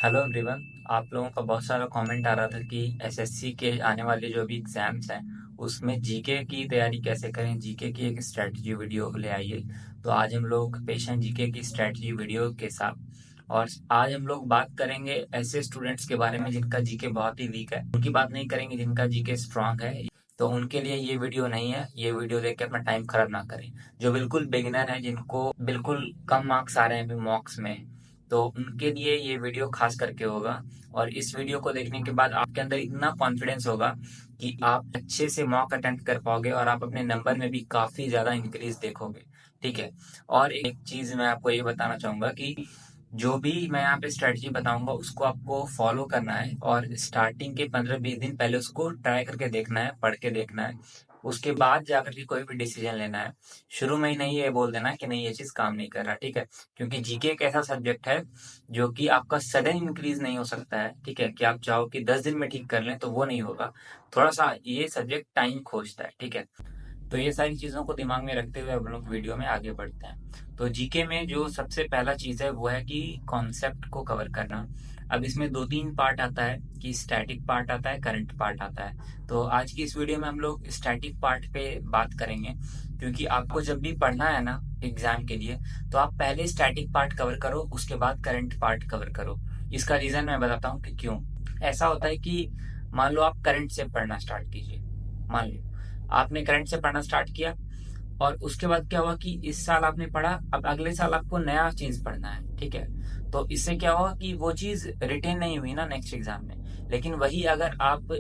Hello everyone. आप लोगों का बहुत सारा कमेंट आ रहा था कि एसएससी के आने वाले जो भी एग्जाम्स हैं उसमें जीके की तैयारी कैसे करें, जीके की एक स्ट्रेटजी वीडियो ले आइए। तो आज हम लोग पेश हैं जीके की स्ट्रेटजी वीडियो के साथ। और आज हम लोग बात करेंगे ऐसे स्टूडेंट्स के बारे में जिनका जीके बहुत ही वीक है, उनकी बात नहीं करेंगे जिनका जीके स्ट्रांग है। तो उनके लिए ये वीडियो नहीं है, ये वीडियो देख के अपना टाइम खराब ना करें। जो बिल्कुल बिगिनर है, जिनको बिल्कुल कम मार्क्स आ रहे हैं अभी मॉक्स में, तो उनके लिए ये वीडियो खास करके होगा। और इस वीडियो को देखने के बाद आपके अंदर इतना कॉन्फिडेंस होगा कि आप अच्छे से मॉक अटेम्प्ट कर पाओगे और आप अपने नंबर में भी काफी ज्यादा इंक्रीज देखोगे। ठीक है। और एक चीज मैं आपको ये बताना चाहूंगा कि जो भी मैं यहाँ पे स्ट्रेटजी बताऊंगा उसको आपको फॉलो करना है और स्टार्टिंग के 15-20 दिन पहले उसको ट्राई करके देखना है, पढ़ के देखना है। उसके बाद जाकर के कोई भी डिसीजन लेना है। शुरू में ही नहीं ये बोल देना कि नहीं ये चीज काम नहीं कर रहा। ठीक है। क्योंकि जीके एक ऐसा सब्जेक्ट है जो कि आपका सडन इंक्रीज नहीं हो सकता है। ठीक है, कि आप चाहो कि 10 दिन में ठीक कर लें तो वो नहीं होगा। थोड़ा सा ये सब्जेक्ट टाइम खोजता है। ठीक है। तो ये सारी चीजों को दिमाग में रखते हुए हम लोग वीडियो में आगे बढ़ते हैं। तो जीके में जो सबसे पहला चीज है वो है कि कॉन्सेप्ट को कवर करना। अब इसमें दो तीन पार्ट आता है कि स्टैटिक पार्ट आता है, करंट पार्ट आता है। तो आज की इस वीडियो में हम लोग स्टैटिक पार्ट पे बात करेंगे, क्योंकि आपको जब भी पढ़ना है ना एग्जाम के लिए, तो आप पहले स्टैटिक पार्ट कवर करो, उसके बाद करंट पार्ट कवर करो। इसका रीजन मैं बताता हूँ कि क्यों ऐसा होता है। कि मान लो आप करंट से पढ़ना स्टार्ट कीजिए। मान लो आपने करंट से पढ़ना स्टार्ट किया और उसके बाद क्या हुआ कि इस साल आपने पढ़ा, अब अगले साल आपको नया चीज पढ़ना है। ठीक है। तो इससे क्या हुआ कि वो चीज रिटेन नहीं हुई ना नेक्स्ट एग्जाम में। लेकिन वही अगर आप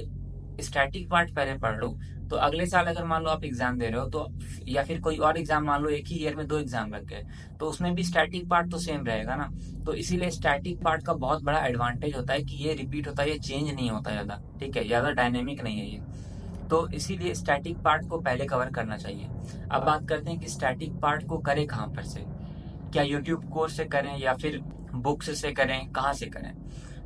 स्टैटिक पार्ट पहले पढ़ लो, तो अगले साल अगर मान लो आप एग्जाम दे रहे हो तो, या फिर कोई और एग्जाम, मान लो एक ही ईयर में दो एग्जाम लग गए, तो उसमें भी स्टैटिक पार्ट तो सेम रहेगा ना। तो इसीलिए स्टैटिक पार्ट का बहुत बड़ा एडवांटेज होता है कि ये रिपीट होता है, ये चेंज नहीं होता ज्यादा। ठीक है, ज्यादा डायनेमिक नहीं है ये। तो इसीलिए स्टैटिक पार्ट को पहले कवर करना चाहिए। अब बात करते हैं कि स्टैटिक पार्ट को करें कहाँ पर से। क्या यूट्यूब कोर्स से करें या फिर बुक्स से करें, कहाँ से करें?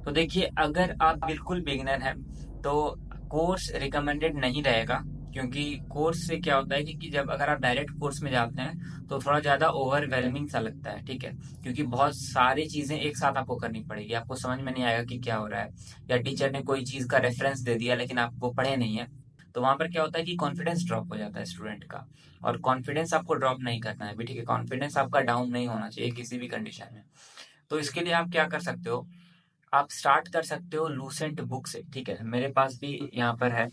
तो देखिए, अगर आप बिल्कुल बिगिनर हैं तो कोर्स रिकमेंडेड नहीं रहेगा। क्योंकि कोर्स से क्या होता है कि जब अगर आप डायरेक्ट कोर्स में जाते हैं तो थोड़ा ज्यादा ओवरवेलमिंग सा लगता है। ठीक है। क्योंकि बहुत सारी चीजें एक साथ आपको करनी पड़ेगी, आपको समझ में नहीं आएगा कि क्या हो रहा है। या टीचर ने कोई चीज का रेफरेंस दे दिया लेकिन आप वो पढ़े नहीं है, तो वहां पर क्या होता है कि कॉन्फिडेंस ड्रॉप हो जाता है स्टूडेंट का। और कॉन्फिडेंस आपको ड्रॉप नहीं करना है भी। ठीक है, कॉन्फिडेंस आपका डाउन नहीं होना चाहिए किसी भी कंडीशन में। तो इसके लिए आप क्या कर सकते हो, आप स्टार्ट कर सकते हो लूसेंट बुक से। ठीक है, मेरे पास भी यहाँ पर है,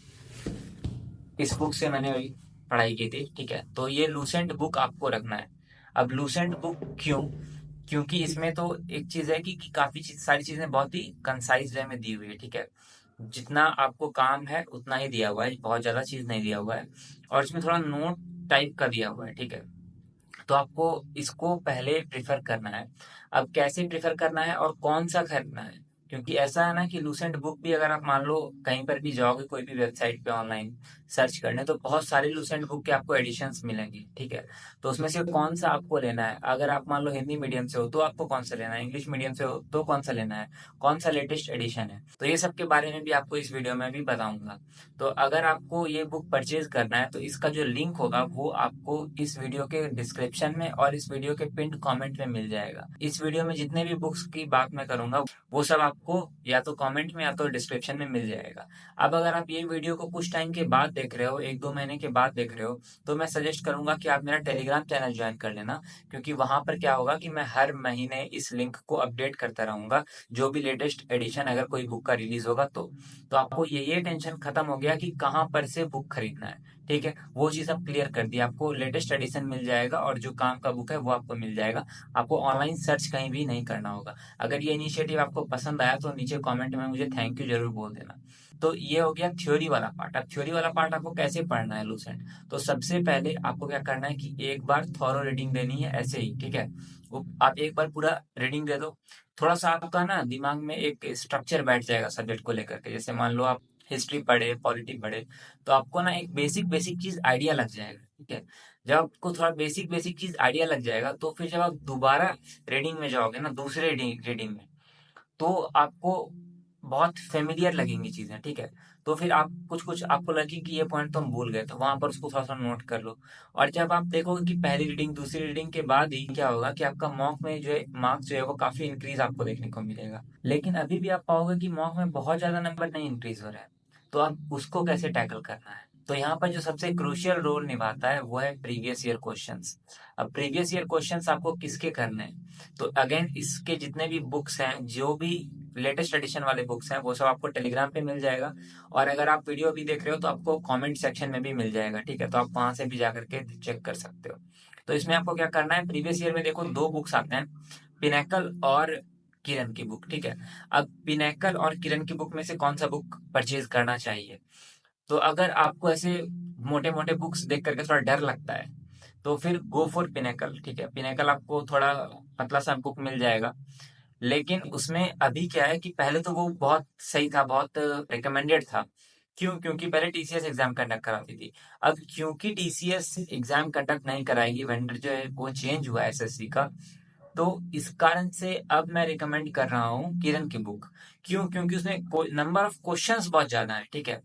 इस बुक से मैंने अभी पढ़ाई की थी। ठीक है, तो ये लूसेंट बुक आपको रखना है। अब लूसेंट बुक क्यों? क्योंकि इसमें तो एक चीज है कि काफी सारी चीजें बहुत ही कंसाइज वे में दी हुई है। ठीक है, जितना आपको काम है उतना ही दिया हुआ है, बहुत ज्यादा चीज नहीं दिया हुआ है। और इसमें थोड़ा नोट टाइप का दिया हुआ है। ठीक है। तो आपको इसको पहले प्रेफर करना है। अब कैसे प्रेफर करना है और कौन सा खरीदना है? क्योंकि ऐसा है ना कि लूसेंट बुक भी अगर आप मान लो कहीं पर भी जाओगे कोई भी वेबसाइट पे ऑनलाइन सर्च करने, तो बहुत सारे लूसेंट बुक के आपको एडिशंस मिलेंगे। ठीक है। तो उसमें से कौन सा आपको लेना है? अगर आप मान लो हिंदी मीडियम से हो तो आपको कौन सा लेना है, इंग्लिश मीडियम से हो तो कौन सा लेना है, कौन सा लेटेस्ट एडिशन है, तो ये सब के बारे में भी आपको इस वीडियो में भी बताऊंगा। तो अगर आपको ये बुक परचेज करना है तो इसका जो लिंक होगा वो आपको इस वीडियो के डिस्क्रिप्शन में और इस वीडियो के पिंड कमेंट में मिल जाएगा। इस वीडियो में जितने भी बुक्स की बात मैं करूंगा वो सब आपको या तो कमेंट में या तो डिस्क्रिप्शन में मिल जाएगा। अब अगर आप ये वीडियो को कुछ टाइम के बाद देख रहे हो, 1-2 महीने के बाद देख रहे हो, तो मैं सजेस्ट करूंगा कि आप मेरा टेलीग्राम चैनल ज्वाइन कर लेना। क्योंकि वहां पर क्या होगा कि मैं हर महीने इस लिंक को अपडेट करता रहूंगा, जो भी लेटेस्ट एडिशन अगर कोई बुक का रिलीज होगा तो आपको ये टेंशन खत्म हो गया कि कहाँ पर से बुक खरीदना है। ठीक है, वो चीज अब क्लियर कर दी, आपको लेटेस्ट एडिशन मिल जाएगा और जो काम का बुक है वो आपको मिल जाएगा। आपको ऑनलाइन सर्च कहीं भी नहीं करना होगा। अगर ये इनिशिएटिव आपको पसंद आया तो नीचे कमेंट में मुझे थैंक यू जरूर बोल देना। तो ये हो गया थ्योरी वाला पार्ट। अब थ्योरी वाला पार्ट आपको कैसे पढ़ना है लूसेंट, तो सबसे पहले आपको क्या करना है कि एक बार थॉरो रीडिंग देनी है ऐसे ही। ठीक है, वो आप एक बार पूरा रीडिंग दे दो। थोड़ा सा आपका ना दिमाग में एक स्ट्रक्चर बैठ जाएगा सब्जेक्ट को लेकर के। जैसे मान लो आप हिस्ट्री पढ़े, पॉलिटी पढ़े, तो आपको ना एक बेसिक बेसिक चीज आइडिया लग जाएगा। ठीक है, जब आपको थोड़ा बेसिक बेसिक चीज आइडिया लग जाएगा तो फिर जब आप दोबारा रीडिंग में जाओगे ना, दूसरे रीडिंग में, तो आपको बहुत फेमिलियर लगेंगी चीजें, ठीक है। तो फिर आप कुछ कुछ आपको लगे कि ये पॉइंट तो हम भूल गए, तो वहां पर उसको थोड़ा सा नोट कर लो। और जब आप देखोगे कि पहली रीडिंग दूसरी रीडिंग के बाद ही क्या होगा कि आपका मॉक में जो है मार्क्स जो है वो काफी इंक्रीज आपको देखने को मिलेगा। लेकिन अभी भी आप पाओगे कि मॉक में बहुत ज्यादा नंबर नहीं इंक्रीज हो रहे हैं। तो अब उसको कैसे टैकल करना है? तो यहाँ पर जो सबसे क्रूशियल रोल निभाता है वो है प्रीवियस ईयर क्वेश्चंस। अब प्रीवियस ईयर क्वेश्चंस आपको किसके करने हैं? तो अगेन इसके जितने भी बुक्स हैं, जो भी लेटेस्ट एडिशन वाले बुक्स हैं, वो सब आपको टेलीग्राम पे मिल जाएगा। और अगर आप वीडियो भी देख रहे हो तो आपको कमेंट सेक्शन में भी मिल जाएगा, ठीक है। तो आप वहां से भी जा करके चेक कर सकते हो। तो इसमें आपको क्या करना है, प्रीवियस ईयर में देखो दो बुक्स आते हैं, पिनेकल और किरण की बुक, ठीक है। अब पिनेकल और किरण की बुक में से कौन सा बुक परचेज करना चाहिए? तो अगर आपको ऐसे मोटे मोटे बुक्स देख करके थोड़ा डर लगता है, तो फिर गो फॉर पिनेकल, ठीक है। पिनेकल आपको थोड़ा पतला सा बुक मिल जाएगा। लेकिन उसमें अभी क्या है कि पहले तो वो बहुत सही था, बहुत रिकमेंडेड था। क्यों? क्योंकि पहले टीसीएस एग्जाम कंडक्ट कराती थी। अब क्योंकि टीसीएस एग्जाम कंडक्ट नहीं कराएगी, वेंडर जो है वो चेंज हुआ है एसएससी का, तो इस कारण से अब मैं रिकमेंड कर रहा हूँ किरण की बुक। क्यों? क्योंकि उसमें नंबर ऑफ क्वेश्चंस बहुत ज्यादा है, ठीक है।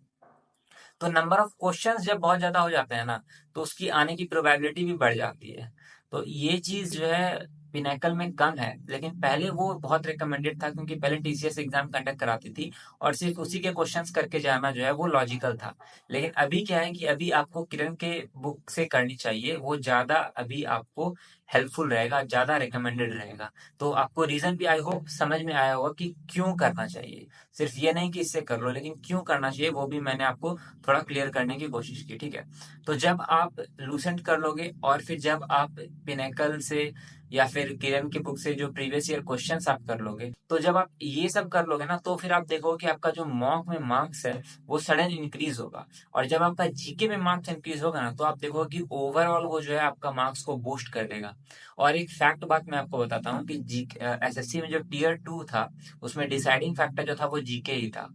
तो नंबर ऑफ क्वेश्चंस जब बहुत ज्यादा हो जाते हैं ना, तो उसकी आने की प्रोबेबिलिटी भी बढ़ जाती है। तो ये चीज जो है पिनेकल में कम है, लेकिन पहले वो बहुत रिकमेंडेड था, क्योंकि पहले टीसीएस एग्जाम कंडक्ट कराती थी और सिर्फ उसी के क्वेश्चंस करके जाना जो है वो लॉजिकल था। लेकिन अभी क्या है कि अभी आपको किरण के बुक से करनी चाहिए, वो ज्यादा अभी आपको हेल्पफुल रहेगा, ज्यादा रिकमेंडेड रहेगा। तो आपको रीजन भी आई होप समझ में आया होगा कि क्यों करना चाहिए। सिर्फ ये नहीं कि इससे कर लो, लेकिन क्यों करना चाहिए वो भी मैंने आपको थोड़ा क्लियर करने की कोशिश की, ठीक है। तो जब आप लूसेंट कर लोगे और फिर जब आप पिनेकल से या फिर किरण की बुक से जो प्रीवियस ईयर क्वेश्चंस आप कर लोगे, तो जब आप ये सब कर लोगे ना, तो फिर आप देखोगे कि आपका जो मॉक में मार्क्स है वो सडन इंक्रीज होगा। और जब आपका जीके में मार्क्स इंक्रीज होगा ना, तो आप देखोगे कि ओवरऑल वो जो है आपका मार्क्स को बूस्ट कर देगा। और एक फैक्ट बात मैं आपको बताता हूँ कि जी एसएससी में जो टीयर 2 था, उसमें डिसाइडिंग फैक्टर जो था वो जीके ही था।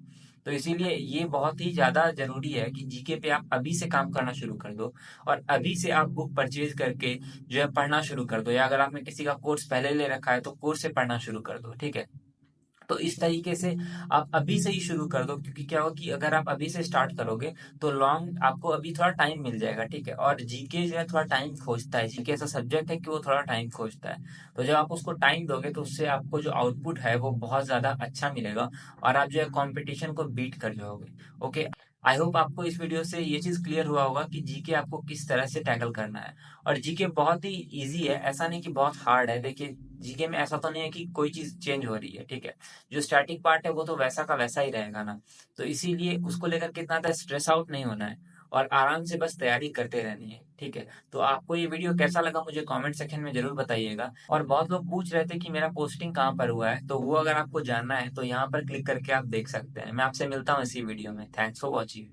तो इसीलिए ये बहुत ही ज्यादा जरूरी है कि जीके पे आप अभी से काम करना शुरू कर दो। और अभी से आप बुक परचेज करके जो है पढ़ना शुरू कर दो, या अगर आपने किसी का कोर्स पहले ले रखा है तो कोर्स से पढ़ना शुरू कर दो, ठीक है। तो इस तरीके से आप अभी से ही शुरू कर दो, क्योंकि क्या होगा कि अगर आप अभी से स्टार्ट करोगे तो लॉन्ग आपको अभी थोड़ा टाइम मिल जाएगा, ठीक है। और जीके जो है थोड़ा टाइम खोजता है, जीके ऐसा सब्जेक्ट है कि वो थोड़ा टाइम खोजता है। तो जब आप उसको टाइम दोगे तो उससे आपको जो आउटपुट है वो बहुत ज्यादा अच्छा मिलेगा, और आप जो है कंपटीशन को बीट कर जाओगे। ओके। आई होप आपको इस वीडियो से ये चीज क्लियर हुआ होगा कि जीके आपको किस तरह से टैकल करना है। और जीके बहुत ही इजी है, ऐसा नहीं कि बहुत हार्ड है। देखिए, जीके में ऐसा तो नहीं है कि कोई चीज चेंज हो रही है, ठीक है। जो स्टैटिक पार्ट है वो तो वैसा का वैसा ही रहेगा ना। तो इसीलिए उसको लेकर के इतना स्ट्रेस आउट नहीं होना है, और आराम से बस तैयारी करते रहनी है, ठीक है। तो आपको ये वीडियो कैसा लगा मुझे कमेंट सेक्शन में जरूर बताइएगा। और बहुत लोग पूछ रहे थे कि मेरा पोस्टिंग कहाँ पर हुआ है, तो वो अगर आपको जानना है तो यहाँ पर क्लिक करके आप देख सकते हैं। मैं आपसे मिलता हूँ इसी वीडियो में। Thanks for watching.